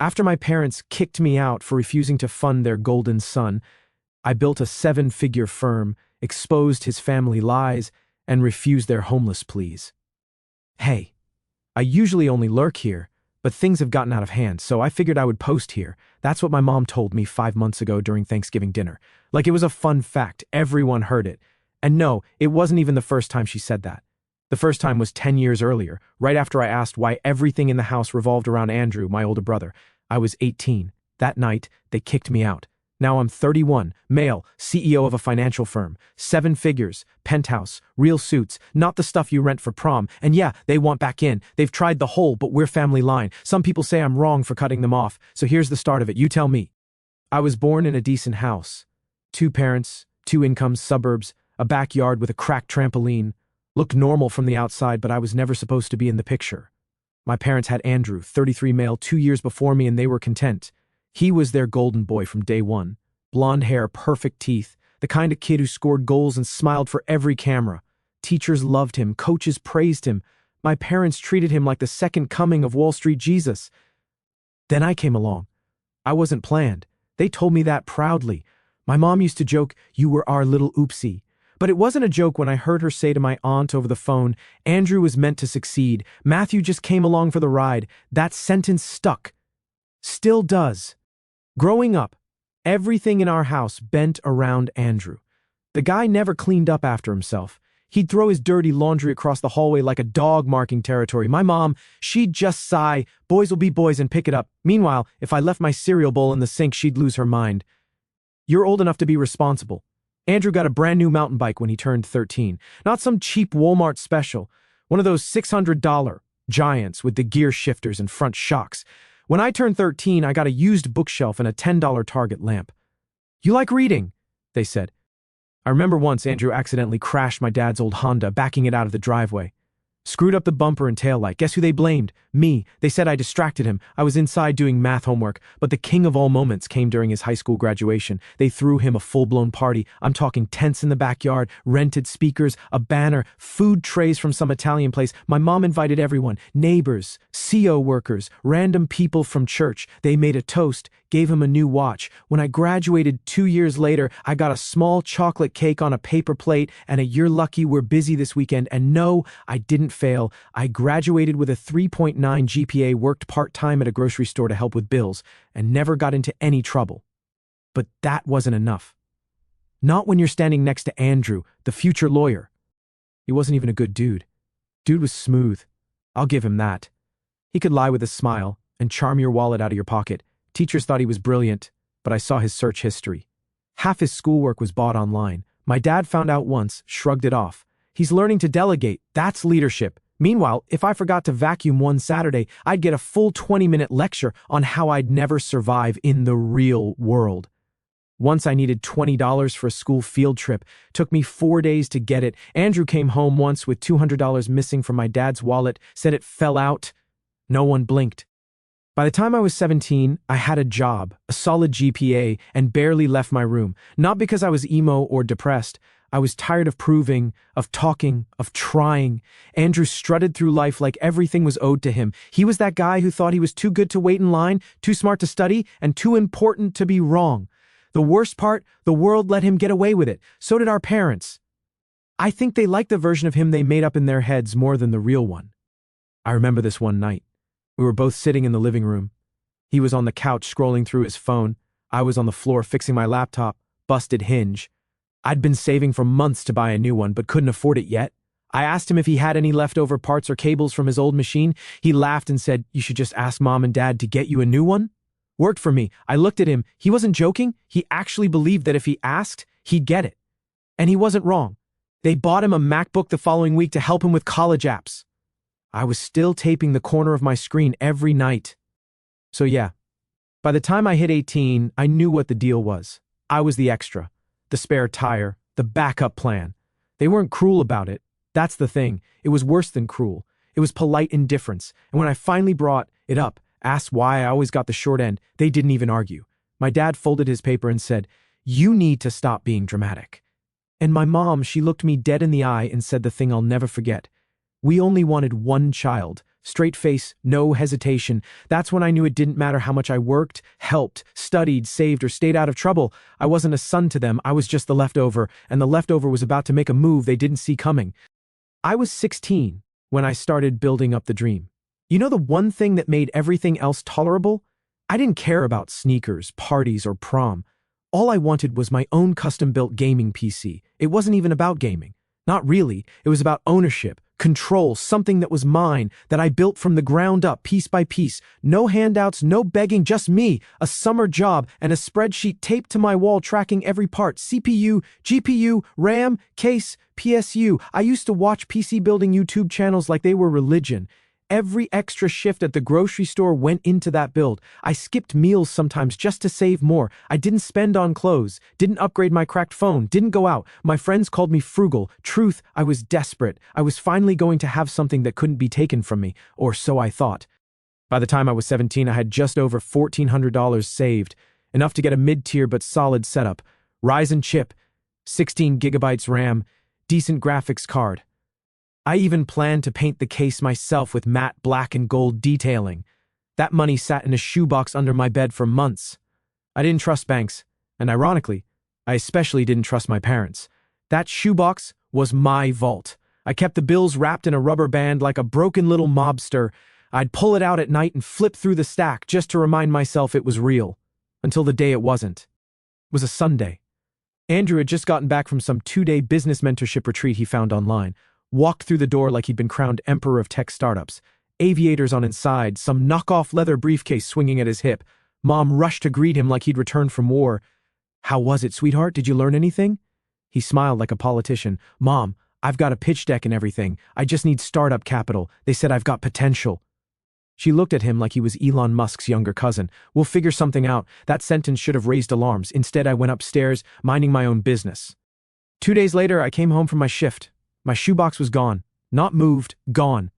After my parents kicked me out for refusing to fund their golden son, I built a 7-figure firm, exposed his family lies, and refused their homeless pleas. Hey, I usually only lurk here, but things have gotten out of hand, so I figured I would post here. That's what my mom told me 5 months ago during Thanksgiving dinner. Like it was a fun fact, everyone heard it. And no, it wasn't even the first time she said that. The first time was 10 years earlier, right after I asked why everything in the house revolved around Andrew, my older brother. I was 18. That night, they kicked me out. Now I'm 31, male, CEO of a financial firm, 7 figures, penthouse, real suits, not the stuff you rent for prom. And yeah, they want back in. They've tried the whole, but we're family line. Some people say I'm wrong for cutting them off, so here's the start of it. You tell me. I was born in a decent house. 2 parents, 2 incomes, suburbs, a backyard with a cracked trampoline. Looked normal from the outside, but I was never supposed to be in the picture. My parents had Andrew, 33 male, 2 years before me, and they were content. He was their golden boy from day one. Blonde hair, perfect teeth, the kind of kid who scored goals and smiled for every camera. Teachers loved him, coaches praised him. My parents treated him like the second coming of Wall Street Jesus. Then I came along. I wasn't planned. They told me that proudly. My mom used to joke, "You were our little oopsie." But it wasn't a joke when I heard her say to my aunt over the phone, "Andrew was meant to succeed. Matthew just came along for the ride." That sentence stuck. Still does. Growing up, everything in our house bent around Andrew. The guy never cleaned up after himself. He'd throw his dirty laundry across the hallway like a dog marking territory. My mom, she'd just sigh, "Boys will be boys," and pick it up. Meanwhile, if I left my cereal bowl in the sink, she'd lose her mind. You're old enough to be responsible. Andrew got a brand new mountain bike when he turned 13. Not some cheap Walmart special. One of those $600 giants with the gear shifters and front shocks. When I turned 13, I got a used bookshelf and a $10 Target lamp. "You like reading?" they said. I remember once Andrew accidentally crashed my dad's old Honda, backing it out of the driveway. Screwed up the bumper and taillight. Guess who they blamed? Me. They said I distracted him. I was inside doing math homework, but the king of all moments came during his high school graduation. They threw him a full-blown party. I'm talking tents in the backyard, rented speakers, a banner, food trays from some Italian place. My mom invited everyone, neighbors, CO workers, random people from church. They made a toast, gave him a new watch. When I graduated 2 years later, I got a small chocolate cake on a paper plate and a "You're lucky we're busy this weekend." And no, I didn't fail. I graduated with a 3.9 GPA, worked part-time at a grocery store to help with bills, and never got into any trouble. But that wasn't enough. Not when you're standing next to Andrew, the future lawyer. He wasn't even a good dude. Dude was smooth. I'll give him that. He could lie with a smile and charm your wallet out of your pocket. Teachers thought he was brilliant, but I saw his search history. Half his schoolwork was bought online. My dad found out once, shrugged it off. He's learning to delegate. That's leadership. Meanwhile, if I forgot to vacuum one Saturday, I'd get a full 20-minute lecture on how I'd never survive in the real world. Once I needed $20 for a school field trip. Took me 4 days to get it. Andrew came home once with $200 missing from my dad's wallet, said it fell out. No one blinked. By the time I was 17, I had a job, a solid GPA, and barely left my room. Not because I was emo or depressed. I was tired of proving, of talking, of trying. Andrew strutted through life like everything was owed to him. He was that guy who thought he was too good to wait in line, too smart to study, and too important to be wrong. The worst part, the world let him get away with it. So did our parents. I think they liked the version of him they made up in their heads more than the real one. I remember this one night. We were both sitting in the living room. He was on the couch scrolling through his phone. I was on the floor fixing my laptop, busted hinge. I'd been saving for months to buy a new one, but couldn't afford it yet. I asked him if he had any leftover parts or cables from his old machine. He laughed and said, "You should just ask Mom and Dad to get you a new one." Worked for me. I looked at him. He wasn't joking. He actually believed that if he asked, he'd get it. And he wasn't wrong. They bought him a MacBook the following week to help him with college apps. I was still taping the corner of my screen every night. So yeah, by the time I hit 18, I knew what the deal was. I was the extra. The spare tire, the backup plan. They weren't cruel about it. That's the thing. It was worse than cruel. It was polite indifference. And when I finally brought it up, asked why I always got the short end, they didn't even argue. My dad folded his paper and said, "You need to stop being dramatic." And my mom, she looked me dead in the eye and said the thing I'll never forget. "We only wanted one child, Straight face, no hesitation. That's when I knew it didn't matter how much I worked, helped, studied, saved, or stayed out of trouble. I wasn't a son to them, I was just the leftover, and the leftover was about to make a move they didn't see coming. I was 16 when I started building up the dream. You know the one thing that made everything else tolerable? I didn't care about sneakers, parties, or prom. All I wanted was my own custom-built gaming PC. It wasn't even about gaming. Not really. It was about ownership, control, something that was mine, that I built from the ground up, piece by piece. No handouts, no begging, just me, a summer job, and a spreadsheet taped to my wall tracking every part: CPU, GPU, RAM, case, PSU. I used to watch PC building YouTube channels like they were religion. Every extra shift at the grocery store went into that build. I skipped meals sometimes just to save more. I didn't spend on clothes, didn't upgrade my cracked phone, didn't go out. My friends called me frugal. Truth, I was desperate. I was finally going to have something that couldn't be taken from me, or so I thought. By the time I was 17, I had just over $1,400 saved, enough to get a mid-tier but solid setup. Ryzen chip, 16 gigabytes RAM, decent graphics card. I even planned to paint the case myself with matte black and gold detailing. That money sat in a shoebox under my bed for months. I didn't trust banks, and ironically, I especially didn't trust my parents. That shoebox was my vault. I kept the bills wrapped in a rubber band like a broken little mobster. I'd pull it out at night and flip through the stack just to remind myself it was real, until the day it wasn't. It was a Sunday. Andrew had just gotten back from some 2-day business mentorship retreat he found online. Walked through the door like he'd been crowned emperor of tech startups. Aviators on inside, some knockoff leather briefcase swinging at his hip. Mom rushed to greet him like he'd returned from war. "How was it, sweetheart? Did you learn anything?" He smiled like a politician. "Mom, I've got a pitch deck and everything. I just need startup capital. They said I've got potential." She looked at him like he was Elon Musk's younger cousin. "We'll figure something out." That sentence should have raised alarms. Instead, I went upstairs, minding my own business. 2 days later, I came home from my shift. My shoebox was gone. Not moved, gone.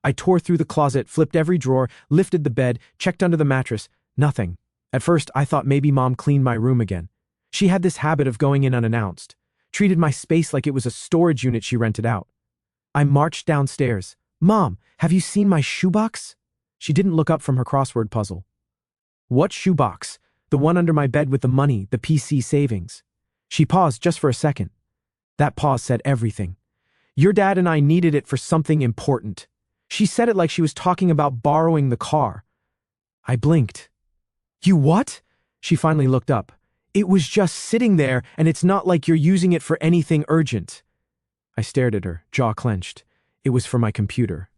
I tore through the closet, flipped every drawer, lifted the bed, checked under the mattress. Nothing. At first, I thought maybe Mom cleaned my room again. She had this habit of going in unannounced. Treated my space like it was a storage unit she rented out. I marched downstairs. "Mom, have you seen my shoebox?" She didn't look up from her crossword puzzle. "What shoebox?" "The one under my bed with the money, the PC savings." She paused just for a second. That pause said everything. "Your dad and I needed it for something important." She said it like she was talking about borrowing the car. I blinked. "You what?" She finally looked up. "It was just sitting there, and it's not like you're using it for anything urgent." I stared at her, jaw clenched. "It was for my computer."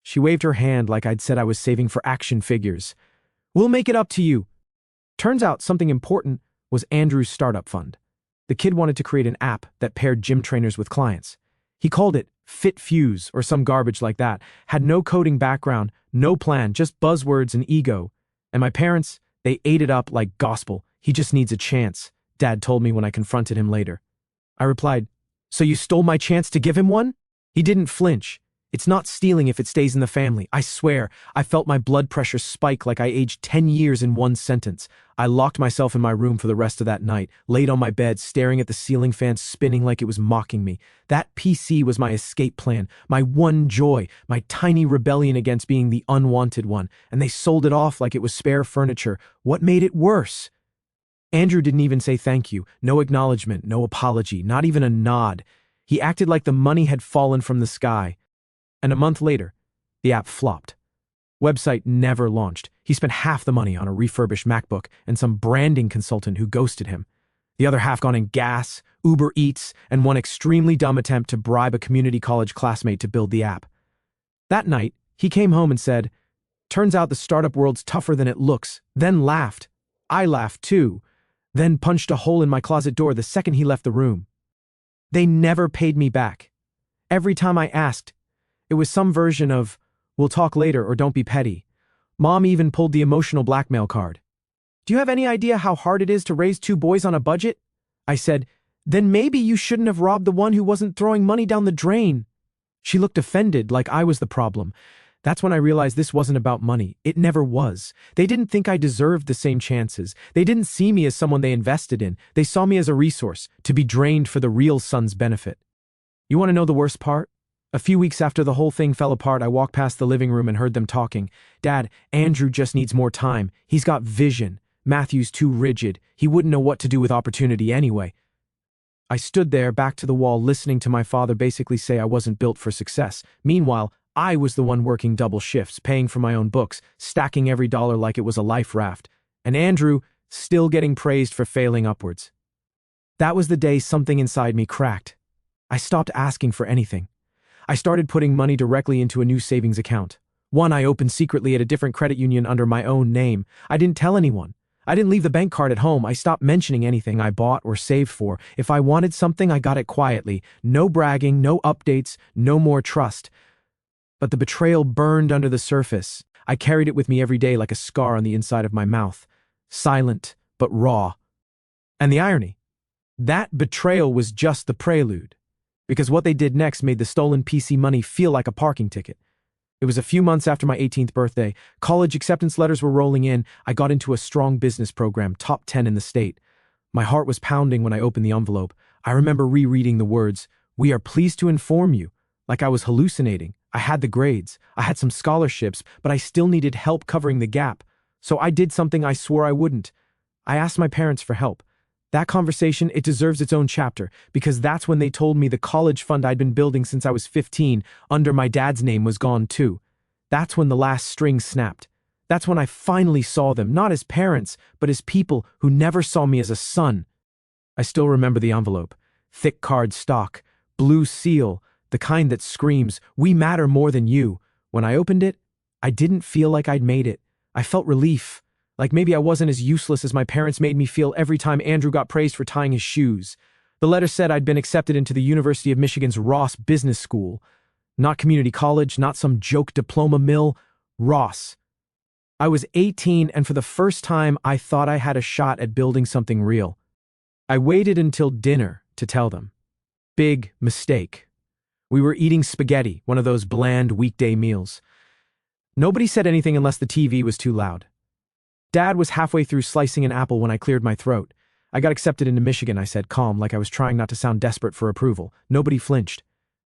She waved her hand like I'd said I was saving for action figures. "We'll make it up to you." Turns out something important was Andrew's startup fund. The kid wanted to create an app that paired gym trainers with clients. He called it Fit Fuse or some garbage like that, had no coding background, no plan, just buzzwords and ego. And my parents, they ate it up like gospel. "He just needs a chance," Dad told me when I confronted him later. I replied, "So you stole my chance to give him one?" He didn't flinch. "It's not stealing if it stays in the family. I swear." I felt my blood pressure spike like I aged 10 years in one sentence. I locked myself in my room for the rest of that night, laid on my bed, staring at the ceiling fan spinning like it was mocking me. That PC was my escape plan, my one joy, my tiny rebellion against being the unwanted one, and they sold it off like it was spare furniture. What made it worse? Andrew didn't even say thank you, no acknowledgement, no apology, not even a nod. He acted like the money had fallen from the sky. And a month later, the app flopped. Website never launched. He spent half the money on a refurbished MacBook and some branding consultant who ghosted him. The other half gone in gas, Uber Eats, and one extremely dumb attempt to bribe a community college classmate to build the app. That night, he came home and said, "Turns out the startup world's tougher than it looks," then laughed. I laughed too, then punched a hole in my closet door the second he left the room. They never paid me back. Every time I asked, it was some version of, "We'll talk later," or "Don't be petty." Mom even pulled the emotional blackmail card. "Do you have any idea how hard it is to raise 2 boys on a budget?" I said, "Then maybe you shouldn't have robbed the one who wasn't throwing money down the drain." She looked offended, like I was the problem. That's when I realized this wasn't about money. It never was. They didn't think I deserved the same chances. They didn't see me as someone they invested in. They saw me as a resource, to be drained for the real son's benefit. You want to know the worst part? A few weeks after the whole thing fell apart, I walked past the living room and heard them talking. Dad, Andrew just needs more time. He's got vision. Matthew's too rigid. He wouldn't know what to do with opportunity anyway. I stood there, back to the wall, listening to my father basically say I wasn't built for success. Meanwhile, I was the one working double shifts, paying for my own books, stacking every dollar like it was a life raft. And Andrew, still getting praised for failing upwards. That was the day something inside me cracked. I stopped asking for anything. I started putting money directly into a new savings account. One I opened secretly at a different credit union under my own name. I didn't tell anyone. I didn't leave the bank card at home. I stopped mentioning anything I bought or saved for. If I wanted something, I got it quietly. No bragging, no updates, no more trust. But the betrayal burned under the surface. I carried it with me every day like a scar on the inside of my mouth. Silent, but raw. And the irony, that betrayal was just the prelude. Because what they did next made the stolen PC money feel like a parking ticket. It was a few months after my 18th birthday. College acceptance letters were rolling in. I got into a strong business program, top 10 in the state. My heart was pounding when I opened the envelope. I remember rereading the words, "We are pleased to inform you," like I was hallucinating. I had the grades. I had some scholarships, but I still needed help covering the gap. So I did something I swore I wouldn't. I asked my parents for help. That conversation, it deserves its own chapter, because that's when they told me the college fund I'd been building since I was 15, under my dad's name, was gone too. That's when the last string snapped. That's when I finally saw them, not as parents, but as people who never saw me as a son. I still remember the envelope. Thick card stock, blue seal, the kind that screams, "We matter more than you." When I opened it, I didn't feel like I'd made it. I felt relief. Like maybe I wasn't as useless as my parents made me feel every time Andrew got praised for tying his shoes. The letter said I'd been accepted into the University of Michigan's Ross Business School. Not community college, not some joke diploma mill. Ross. I was 18, and for the first time, I thought I had a shot at building something real. I waited until dinner to tell them. Big mistake. We were eating spaghetti, one of those bland weekday meals. Nobody said anything unless the TV was too loud. Dad was halfway through slicing an apple when I cleared my throat. "I got accepted into Michigan," I said, calm, like I was trying not to sound desperate for approval. Nobody flinched.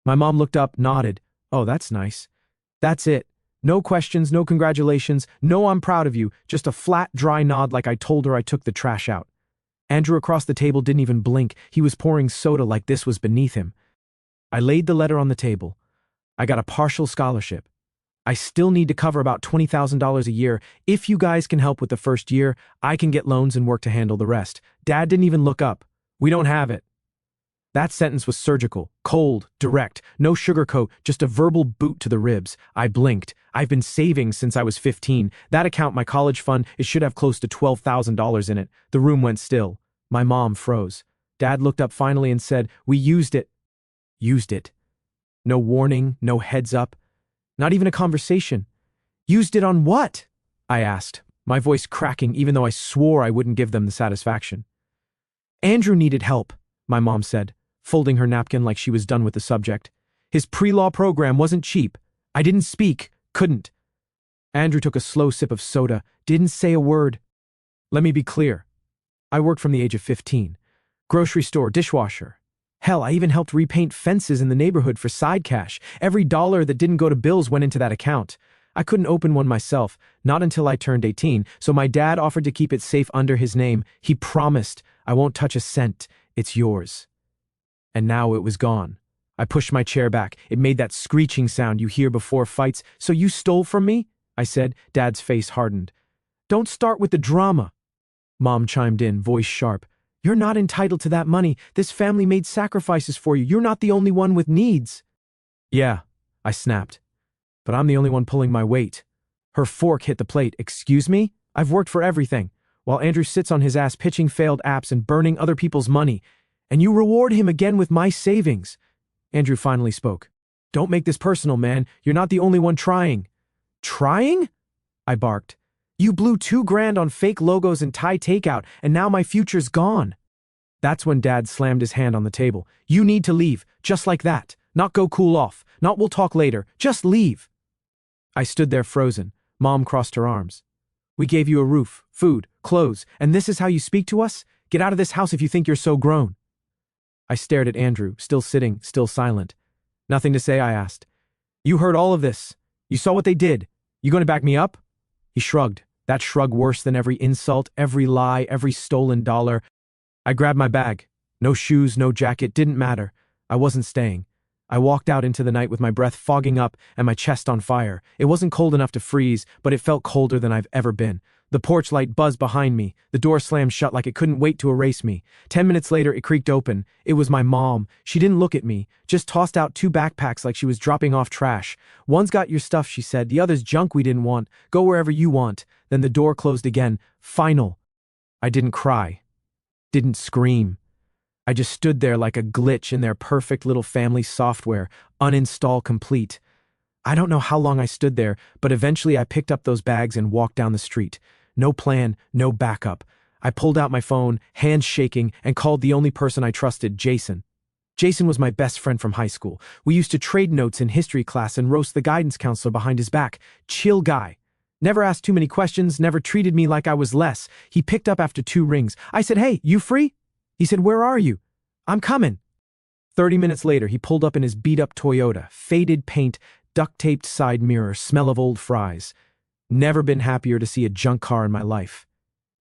My mom looked up, nodded. "Oh, that's nice." That's it. No questions, no congratulations, no "I'm proud of you," just a flat, dry nod like I told her I took the trash out. Andrew across the table didn't even blink. He was pouring soda like this was beneath him. I laid the letter on the table. I got a partial scholarship. I still need to cover about $20,000 a year. If you guys can help with the first year, I can get loans and work to handle the rest. Dad didn't even look up. "We don't have it." That sentence was surgical, cold, direct, no sugarcoat, just a verbal boot to the ribs. I blinked. I've been saving since I was 15. That account, my college fund, it should have close to $12,000 in it. The room went still. My mom froze. Dad looked up finally and said, "We used it." Used it. No warning, no heads up. Not even a conversation. "Used it on what?" I asked, my voice cracking even though I swore I wouldn't give them the satisfaction. "Andrew needed help," my mom said, folding her napkin like she was done with the subject. "His pre-law program wasn't cheap. I didn't speak, couldn't." Andrew took a slow sip of soda, didn't say a word. "Let me be clear. I worked from the age of 15. Grocery store, dishwasher. Hell, I even helped repaint fences in the neighborhood for side cash. Every dollar that didn't go to bills went into that account. I couldn't open one myself, not until I turned 18, so my dad offered to keep it safe under his name. He promised, "I won't touch a cent. It's yours." And now it was gone. I pushed my chair back. It made that screeching sound you hear before fights. "So you stole from me?" I said. Dad's face hardened. "Don't start with the drama." Mom chimed in, voice sharp. "You're not entitled to that money. This family made sacrifices for you. You're not the only one with needs." "Yeah," I snapped. "But I'm the only one pulling my weight." Her fork hit the plate. "Excuse me? I've worked for everything, while Andrew sits on his ass pitching failed apps and burning other people's money. And you reward him again with my savings." Andrew finally spoke. "Don't make this personal, man. You're not the only one trying." "Trying?" I barked. "You blew $2,000 on fake logos and Thai takeout, and now my future's gone." That's when Dad slammed his hand on the table. "You need to leave, just like that. Not go cool off, not we'll talk later, just leave." I stood there frozen. Mom crossed her arms. "We gave you a roof, food, clothes, and this is how you speak to us? Get out of this house if you think you're so grown." I stared at Andrew, still sitting, still silent. Nothing to say, I asked. You heard all of this. You saw what they did. You going to back me up? He shrugged, that shrug worse than every insult, every lie, every stolen dollar. I grabbed my bag. No shoes, no jacket, didn't matter. I wasn't staying. I walked out into the night with my breath fogging up and my chest on fire. It wasn't cold enough to freeze, but it felt colder than I've ever been. The porch light buzzed behind me. The door slammed shut like it couldn't wait to erase me. 10 minutes later, it creaked open. It was my mom. She didn't look at me, just tossed out 2 backpacks like she was dropping off trash. One's got your stuff, she said. The other's junk we didn't want. Go wherever you want. Then the door closed again. Final. I didn't cry. Didn't scream. I just stood there like a glitch in their perfect little family software, uninstall complete. I don't know how long I stood there, but eventually I picked up those bags and walked down the street. No plan, no backup. I pulled out my phone, hands shaking, and called the only person I trusted, Jason. Jason was my best friend from high school. We used to trade notes in history class and roast the guidance counselor behind his back. Chill guy. Never asked too many questions, never treated me like I was less. He picked up after 2 rings. I said, "Hey, you free?" He said, "Where are you?" "I'm coming." 30 minutes later, he pulled up in his beat-up Toyota, faded paint, duct-taped side mirror, smell of old fries. Never been happier to see a junk car in my life.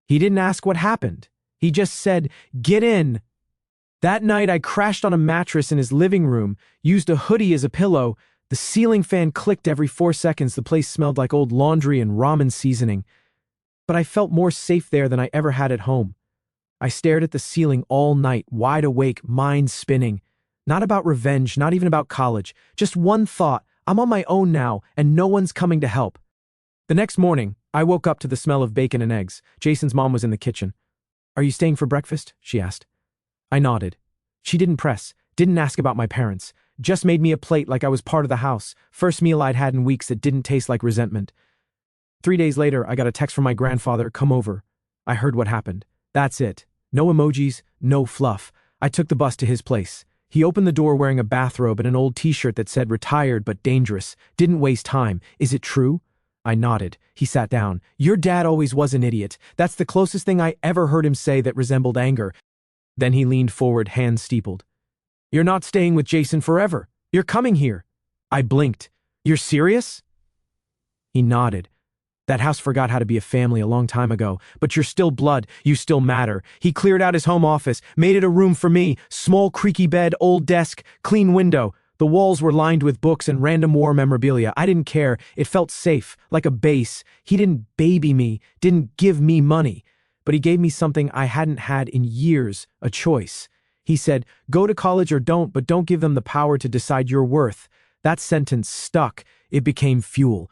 He didn't ask what happened. He just said, "Get in." That night, I crashed on a mattress in his living room, used a hoodie as a pillow. The ceiling fan clicked every 4 seconds. The place smelled like old laundry and ramen seasoning. But I felt more safe there than I ever had at home. I stared at the ceiling all night, wide awake, mind spinning. Not about revenge, not even about college. Just one thought: I'm on my own now, and no one's coming to help. The next morning, I woke up to the smell of bacon and eggs. Jason's mom was in the kitchen. "Are you staying for breakfast?" she asked. I nodded. She didn't press, didn't ask about my parents, just made me a plate like I was part of the house. First meal I'd had in weeks that didn't taste like resentment. 3 days later, I got a text from my grandfather, "Come over." I heard what happened. That's it. No emojis, no fluff. I took the bus to his place. He opened the door wearing a bathrobe and an old t-shirt that said "Retired but dangerous." Didn't waste time. "Is it true?" I nodded. He sat down. "Your dad always was an idiot." That's the closest thing I ever heard him say that resembled anger. Then he leaned forward, hands steepled. "You're not staying with Jason forever. You're coming here." I blinked. "You're serious?" He nodded. "That house forgot how to be a family a long time ago, but you're still blood, you still matter." He cleared out his home office, made it a room for me. Small creaky bed, old desk, clean window. The walls were lined with books and random war memorabilia. I didn't care. It felt safe, like a base. He didn't baby me, didn't give me money. But he gave me something I hadn't had in years, a choice. He said, "Go to college or don't, but don't give them the power to decide your worth." That sentence stuck. It became fuel.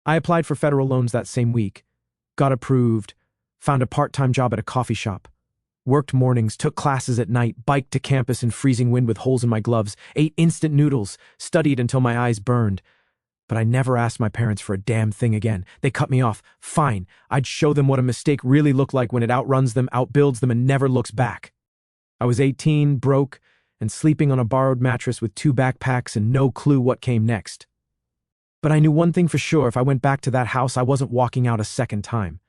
I applied for federal loans that same week. Got approved. Found a part-time job at a coffee shop. Worked mornings, took classes at night, biked to campus in freezing wind with holes in my gloves, ate instant noodles, studied until my eyes burned. But I never asked my parents for a damn thing again. They cut me off. Fine, I'd show them what a mistake really looked like when it outruns them, outbuilds them, and never looks back. I was 18, broke, and sleeping on a borrowed mattress with 2 backpacks and no clue what came next. But I knew one thing for sure: if I went back to that house, I wasn't walking out a second time.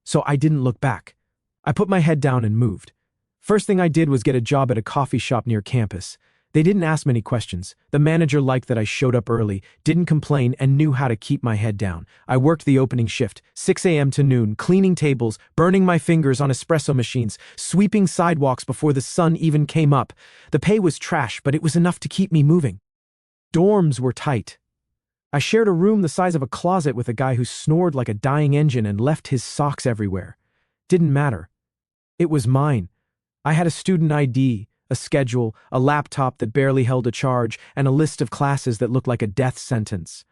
So I didn't look back. I put my head down and moved. First thing I did was get a job at a coffee shop near campus. They didn't ask many questions. The manager liked that I showed up early, didn't complain, and knew how to keep my head down. I worked the opening shift, 6 a.m. to noon, cleaning tables, burning my fingers on espresso machines, sweeping sidewalks before the sun even came up. The pay was trash, but it was enough to keep me moving. Dorms were tight. I shared a room the size of a closet with a guy who snored like a dying engine and left his socks everywhere. Didn't matter. It was mine. I had a student ID, a schedule, a laptop that barely held a charge, and a list of classes that looked like a death sentence.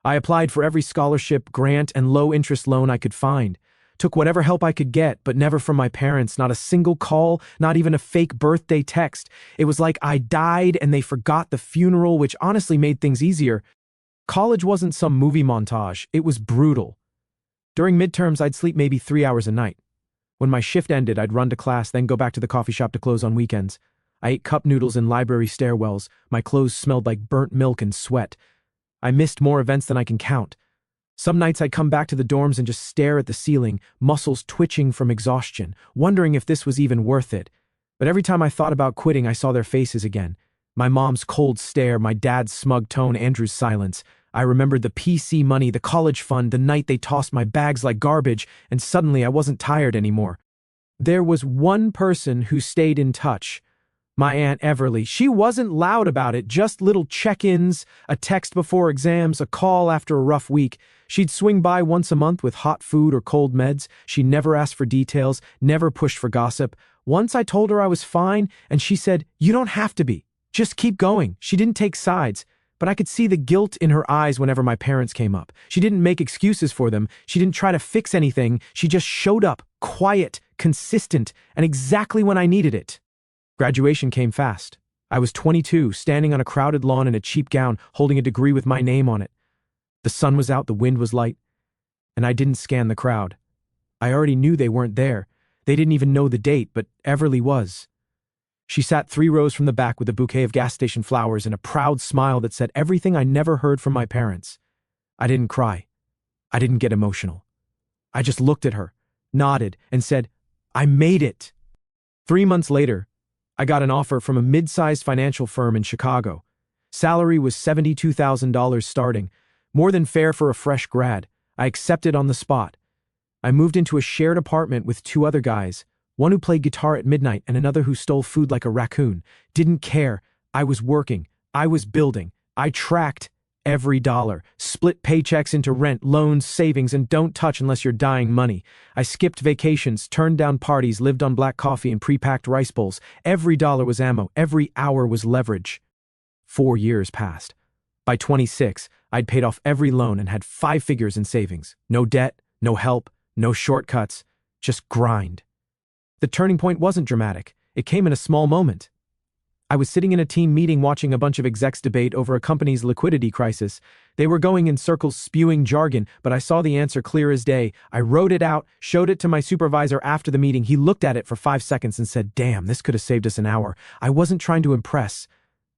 I applied for every scholarship, grant, and low-interest loan I could find. Took whatever help I could get, but never from my parents, not a single call, not even a fake birthday text. It was like I died and they forgot the funeral, which honestly made things easier. College wasn't some movie montage. It was brutal. During midterms, I'd sleep maybe 3 hours a night. When my shift ended, I'd run to class, then go back to the coffee shop to close on weekends. I ate cup noodles in library stairwells. My clothes smelled like burnt milk and sweat. I missed more events than I can count. Some nights I'd come back to the dorms and just stare at the ceiling, muscles twitching from exhaustion, wondering if this was even worth it. But every time I thought about quitting, I saw their faces again. My mom's cold stare, my dad's smug tone, Andrew's silence. I remembered the PC money, the college fund, the night they tossed my bags like garbage, and suddenly I wasn't tired anymore. There was one person who stayed in touch. My Aunt Everly. She wasn't loud about it, just little check-ins, a text before exams, a call after a rough week. She'd swing by once a month with hot food or cold meds. She never asked for details, never pushed for gossip. Once I told her I was fine, and she said, "You don't have to be. Just keep going." She didn't take sides, but I could see the guilt in her eyes whenever my parents came up. She didn't make excuses for them. She didn't try to fix anything. She just showed up, quiet, consistent, and exactly when I needed it. Graduation came fast. I was 22, standing on a crowded lawn in a cheap gown, holding a degree with my name on it. The sun was out, the wind was light, and I didn't scan the crowd. I already knew they weren't there. They didn't even know the date, but Everly was. She sat 3 rows from the back with a bouquet of gas station flowers and a proud smile that said everything I never heard from my parents. I didn't cry. I didn't get emotional. I just looked at her, nodded, and said, "I made it." 3 months later, I got an offer from a mid-sized financial firm in Chicago. Salary was $72,000 starting, more than fair for a fresh grad. I accepted on the spot. I moved into a shared apartment with 2 other guys, one who played guitar at midnight and another who stole food like a raccoon. Didn't care. I was working. I was building. I tracked every dollar, split paychecks into rent, loans, savings, and don't touch unless you're dying money. I skipped vacations, turned down parties, lived on black coffee and pre-packed rice bowls. Every dollar was ammo. Every hour was leverage. 4 years passed. By 26, I'd paid off every loan and had 5 figures in savings. No debt, no help, no shortcuts, just grind. The turning point wasn't dramatic. It came in a small moment. I was sitting in a team meeting watching a bunch of execs debate over a company's liquidity crisis. They were going in circles spewing jargon, but I saw the answer clear as day. I wrote it out, showed it to my supervisor after the meeting. He looked at it for 5 seconds and said, "Damn, this could have saved us an hour." I wasn't trying to impress.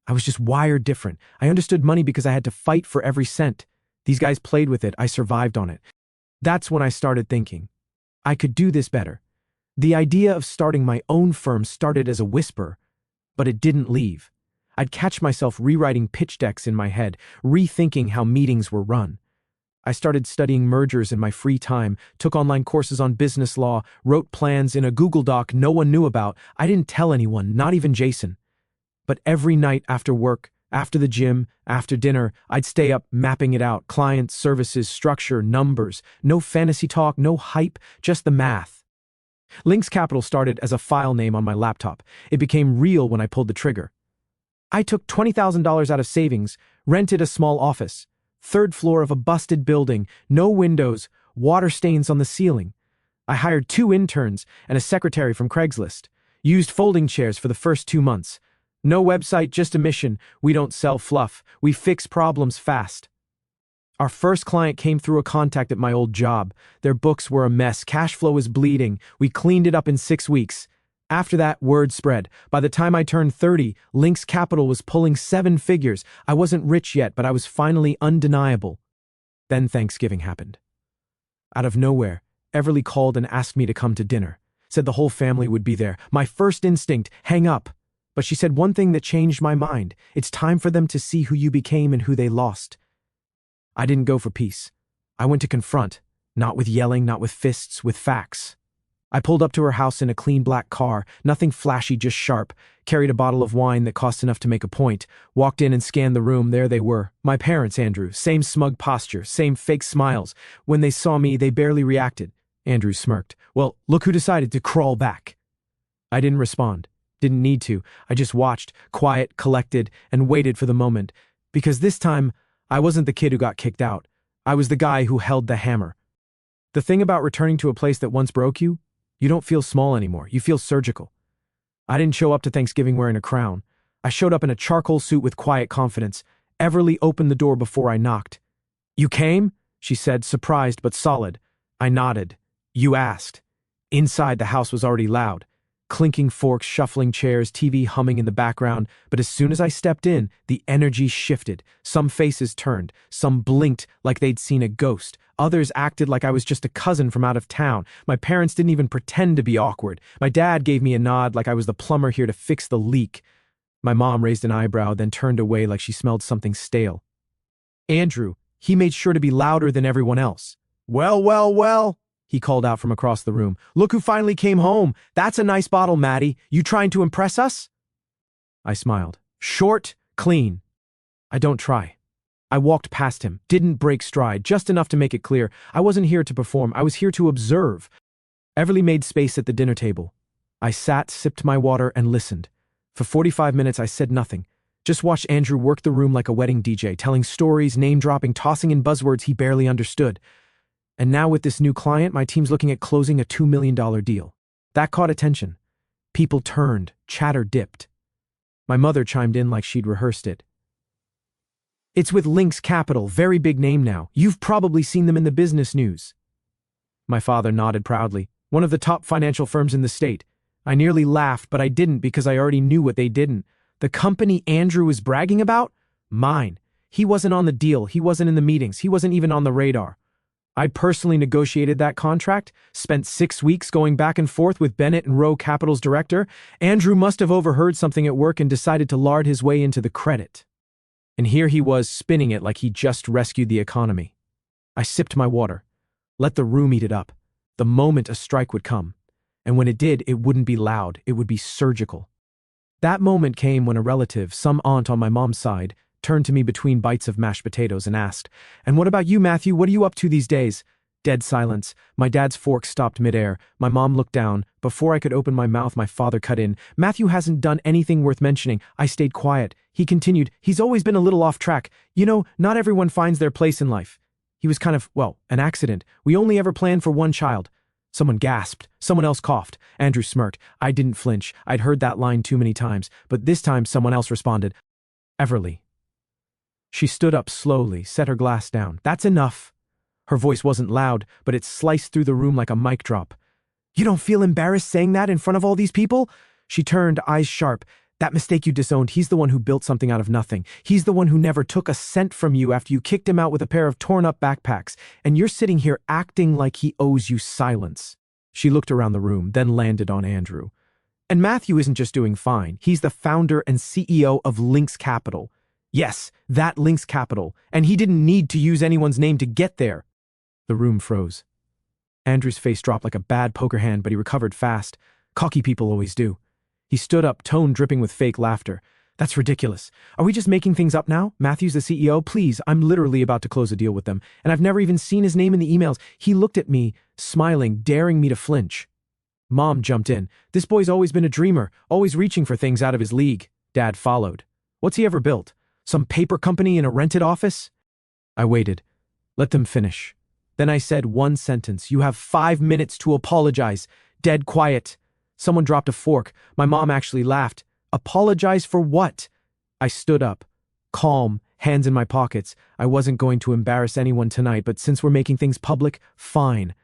I was just wired different. I understood money because I had to fight for every cent. These guys played with it. I survived on it. That's when I started thinking, I could do this better. The idea of starting my own firm started as a whisper, but it didn't leave. I'd catch myself rewriting pitch decks in my head, rethinking how meetings were run. I started studying mergers in my free time, took online courses on business law, wrote plans in a Google Doc no one knew about. I didn't tell anyone, not even Jason. But every night after work, after the gym, after dinner, I'd stay up mapping it out. Clients, services, structure, numbers. No fantasy talk, no hype, just the math. Lynx Capital started as a file name on my laptop. It became real when I pulled the trigger. I took $20,000 out of savings, rented a small office. 3rd floor of a busted building, no windows, water stains on the ceiling. I hired 2 interns and a secretary from Craigslist. Used folding chairs for the first 2 months. No website, just a mission. We don't sell fluff. We fix problems fast. Our first client came through a contact at my old job. Their books were a mess. Cash flow was bleeding. We cleaned it up in 6 weeks. After that, word spread. By the time I turned 30, Lynx Capital was pulling 7 figures. I wasn't rich yet, but I was finally undeniable. Then Thanksgiving happened. Out of nowhere, Everly called and asked me to come to dinner. Said the whole family would be there. My first instinct, hang up. But she said one thing that changed my mind. It's time for them to see who you became and who they lost. I didn't go for peace. I went to confront, not with yelling, not with fists, with facts. I pulled up to her house in a clean black car, nothing flashy, just sharp, carried a bottle of wine that cost enough to make a point, walked in and scanned the room. There they were. My parents, Andrew, same smug posture, same fake smiles. When they saw me, they barely reacted. Andrew smirked. Well, look who decided to crawl back. I didn't respond. Didn't need to. I just watched, quiet, collected, and waited for the moment. Because this time, I wasn't the kid who got kicked out. I was the guy who held the hammer. The thing about returning to a place that once broke you, you don't feel small anymore. You feel surgical. I didn't show up to Thanksgiving wearing a crown. I showed up in a charcoal suit with quiet confidence. Everly opened the door before I knocked. "You came?" she said, surprised but solid. I nodded. "You asked." Inside, the house was already loud. Clinking forks, shuffling chairs, TV humming in the background. But as soon as I stepped in, the energy shifted. Some faces turned. Some blinked like they'd seen a ghost. Others acted like I was just a cousin from out of town. My parents didn't even pretend to be awkward. My dad gave me a nod like I was the plumber here to fix the leak. My mom raised an eyebrow, then turned away like she smelled something stale. Andrew, he made sure to be louder than everyone else. Well, well, well, he called out from across the room. Look who finally came home. That's a nice bottle, Maddie. You trying to impress us? I smiled. Short, clean. I don't try. I walked past him, didn't break stride, just enough to make it clear. I wasn't here to perform, I was here to observe. Everly made space at the dinner table. I sat, sipped my water, and listened. For 45 minutes I said nothing. Just watched Andrew work the room like a wedding DJ, telling stories, name-dropping, tossing in buzzwords he barely understood. And now with this new client, my team's looking at closing a $2 million deal. That caught attention. People turned, chatter dipped. My mother chimed in like she'd rehearsed it. It's with Lynx Capital, very big name now. You've probably seen them in the business news. My father nodded proudly. One of the top financial firms in the state. I nearly laughed, but I didn't because I already knew what they didn't. The company Andrew was bragging about? Mine. He wasn't on the deal, he wasn't in the meetings, he wasn't even on the radar. I personally negotiated that contract, spent 6 weeks going back and forth with Bennett and Rowe Capital's director. Andrew must have overheard something at work and decided to lard his way into the credit. And here he was spinning it like he just rescued the economy. I sipped my water. Let the room eat it up. The moment a strike would come. And when it did, it wouldn't be loud, it would be surgical. That moment came when a relative, some aunt on my mom's side, turned to me between bites of mashed potatoes and asked, "And what about you, Matthew? What are you up to these days?" Dead silence. My dad's fork stopped midair. My mom looked down. Before I could open my mouth, my father cut in. "Matthew hasn't done anything worth mentioning." I stayed quiet. He continued, "He's always been a little off track. You know, not everyone finds their place in life. He was kind of, well, an accident. We only ever planned for one child." Someone gasped. Someone else coughed. Andrew smirked. I didn't flinch. I'd heard that line too many times, but this time someone else responded. "Everly." She stood up slowly, set her glass down. "That's enough." Her voice wasn't loud, but it sliced through the room like a mic drop. "You don't feel embarrassed saying that in front of all these people?" She turned, eyes sharp. "That mistake you disowned, he's the one who built something out of nothing. He's the one who never took a cent from you after you kicked him out with a pair of torn-up backpacks. And you're sitting here acting like he owes you silence." She looked around the room, then landed on Andrew. "And Matthew isn't just doing fine. He's the founder and CEO of Lynx Capital. Yes, that Lynx Capital. And he didn't need to use anyone's name to get there." The room froze. Andrew's face dropped like a bad poker hand, but he recovered fast. Cocky people always do. He stood up, tone dripping with fake laughter. "That's ridiculous. Are we just making things up now? Matthew's the CEO? Please, I'm literally about to close a deal with them, and I've never even seen his name in the emails." He looked at me, smiling, daring me to flinch. Mom jumped in. "This boy's always been a dreamer, always reaching for things out of his league." Dad followed. "What's he ever built? Some paper company in a rented office?" I waited. Let them finish. Then I said one sentence. "You have 5 minutes to apologize." Dead quiet. Someone dropped a fork. My mom actually laughed. "Apologize for what?" I stood up, calm, hands in my pockets. I wasn't going to embarrass anyone tonight, but since we're making things public, fine.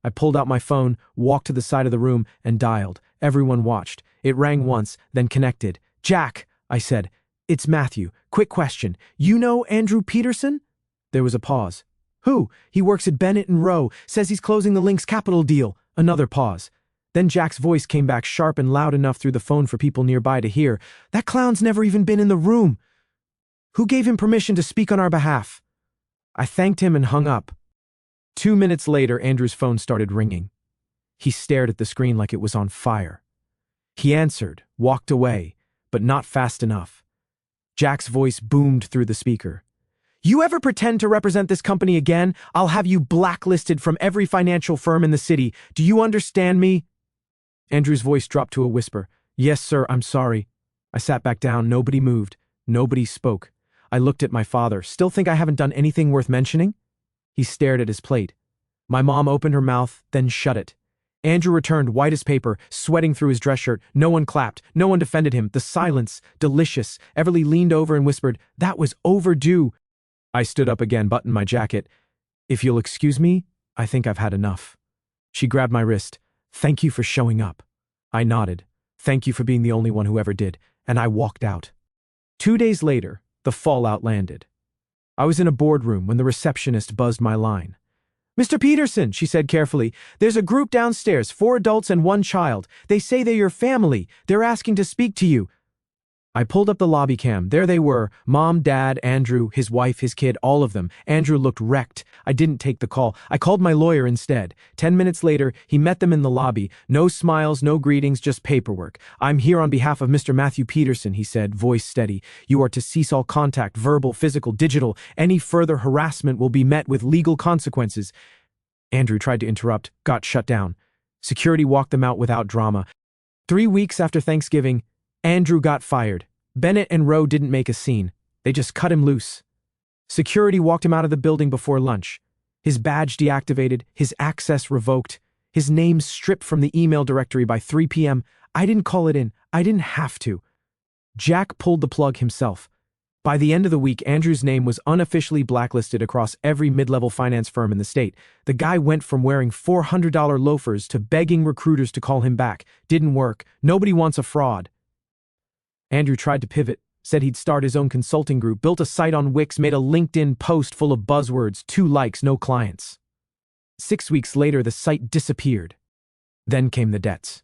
I pulled out my phone, walked to the side of the room, and dialed. Everyone watched. It rang once, then connected. "Jack," I said. "It's Matthew. Quick question. You know Andrew Peterson?" There was a pause. "Who? He works at Bennett and Rowe. Says he's closing the Lynx Capital deal." Another pause. Then Jack's voice came back sharp and loud enough through the phone for people nearby to hear. "That clown's never even been in the room. Who gave him permission to speak on our behalf?" I thanked him and hung up. 2 minutes later, Andrew's phone started ringing. He stared at the screen like it was on fire. He answered, walked away, but not fast enough. Jack's voice boomed through the speaker. "You ever pretend to represent this company again, I'll have you blacklisted from every financial firm in the city. Do you understand me?" Andrew's voice dropped to a whisper. "Yes, sir, I'm sorry." I sat back down. Nobody moved. Nobody spoke. I looked at my father. "Still think I haven't done anything worth mentioning?" He stared at his plate. My mom opened her mouth, then shut it. Andrew returned, white as paper, sweating through his dress shirt. No one clapped. No one defended him. The silence, delicious. Everly leaned over and whispered, "That was overdue." I stood up again, buttoned my jacket. "If you'll excuse me, I think I've had enough." She grabbed my wrist. "Thank you for showing up." I nodded. "Thank you for being the only one who ever did." And I walked out. 2 days later, the fallout landed. I was in a boardroom when the receptionist buzzed my line. "Mr. Peterson," she said carefully, "there's a group downstairs, 4 adults and 1 child. They say they're your family. They're asking to speak to you." I pulled up the lobby cam. There they were. Mom, Dad, Andrew, his wife, his kid, all of them. Andrew looked wrecked. I didn't take the call. I called my lawyer instead. 10 minutes later, he met them in the lobby. No smiles, no greetings, just paperwork. "I'm here on behalf of Mr. Matthew Peterson," he said, voice steady. "You are to cease all contact, verbal, physical, digital. Any further harassment will be met with legal consequences." Andrew tried to interrupt, got shut down. Security walked them out without drama. 3 weeks after Thanksgiving, Andrew got fired. Bennett and Rowe didn't make a scene. They just cut him loose. Security walked him out of the building before lunch. His badge deactivated, his access revoked, his name stripped from the email directory by 3 p.m. I didn't call it in. I didn't have to. Jack pulled the plug himself. By the end of the week, Andrew's name was unofficially blacklisted across every mid-level finance firm in the state. The guy went from wearing $400 loafers to begging recruiters to call him back. Didn't work. Nobody wants a fraud. Andrew tried to pivot, said he'd start his own consulting group, built a site on Wix, made a LinkedIn post full of buzzwords, 2 likes, no clients. 6 weeks later, the site disappeared. Then came the debts.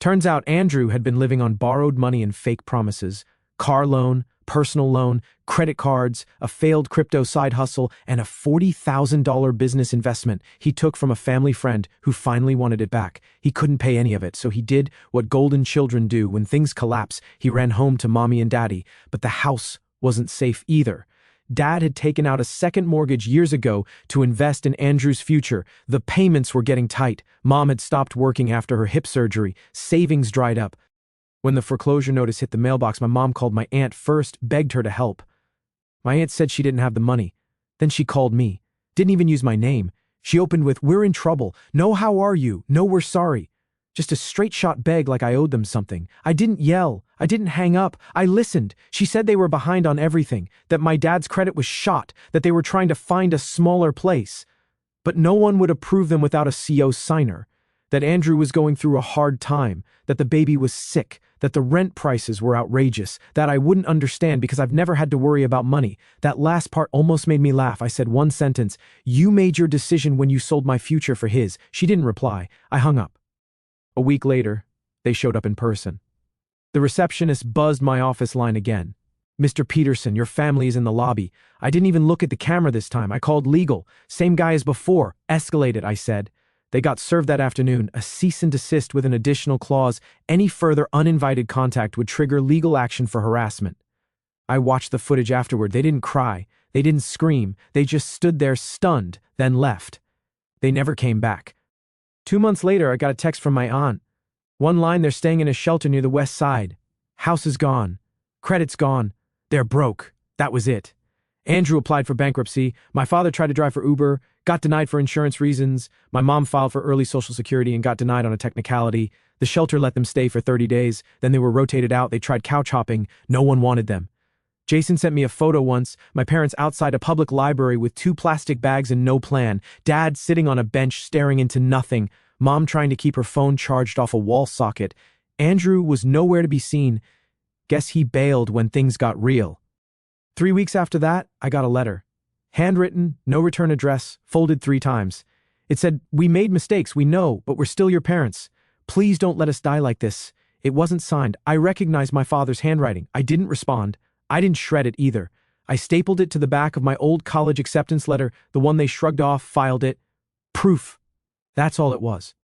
Turns out Andrew had been living on borrowed money and fake promises. Car loan, personal loan, credit cards, a failed crypto side hustle, and a $40,000 business investment he took from a family friend who finally wanted it back. He couldn't pay any of it, so he did what golden children do. When things collapse, he ran home to mommy and daddy. But the house wasn't safe either. Dad had taken out a second mortgage years ago to invest in Andrew's future. The payments were getting tight. Mom had stopped working after her hip surgery. Savings dried up. When the foreclosure notice hit the mailbox, my mom called my aunt first, begged her to help. My aunt said she didn't have the money. Then she called me. Didn't even use my name. She opened with, "We're in trouble. No, how are you? No, we're sorry." Just a straight shot beg like I owed them something. I didn't yell. I didn't hang up. I listened. She said they were behind on everything, that my dad's credit was shot, that they were trying to find a smaller place. But no one would approve them without a CO signer. That Andrew was going through a hard time, that the baby was sick, that the rent prices were outrageous, that I wouldn't understand because I've never had to worry about money. That last part almost made me laugh. I said one sentence, "You made your decision when you sold my future for his." She didn't reply. I hung up. A week later, they showed up in person. The receptionist buzzed my office line again. "Mr. Peterson, your family is in the lobby." I didn't even look at the camera this time. I called legal. "Same guy as before." "Escalated," I said. They got served that afternoon, a cease and desist with an additional clause. Any further uninvited contact would trigger legal action for harassment. I watched the footage afterward. They didn't cry. They didn't scream. They just stood there stunned, then left. They never came back. 2 months later, I got a text from my aunt. One line, "They're staying in a shelter near the west side. House is gone. Credit's gone. They're broke." That was it. Andrew applied for bankruptcy. My father tried to drive for Uber, got denied for insurance reasons. My mom filed for early Social Security and got denied on a technicality. The shelter let them stay for 30 days. Then they were rotated out. They tried couch hopping. No one wanted them. Jason sent me a photo once. My parents outside a public library with 2 plastic bags and no plan. Dad sitting on a bench staring into nothing. Mom trying to keep her phone charged off a wall socket. Andrew was nowhere to be seen. Guess he bailed when things got real. 3 weeks after that, I got a letter. Handwritten, no return address, folded 3 times. It said, "We made mistakes, we know, but we're still your parents. Please don't let us die like this." It wasn't signed. I recognized my father's handwriting. I didn't respond. I didn't shred it either. I stapled it to the back of my old college acceptance letter, the one they shrugged off, filed it. Proof. That's all it was.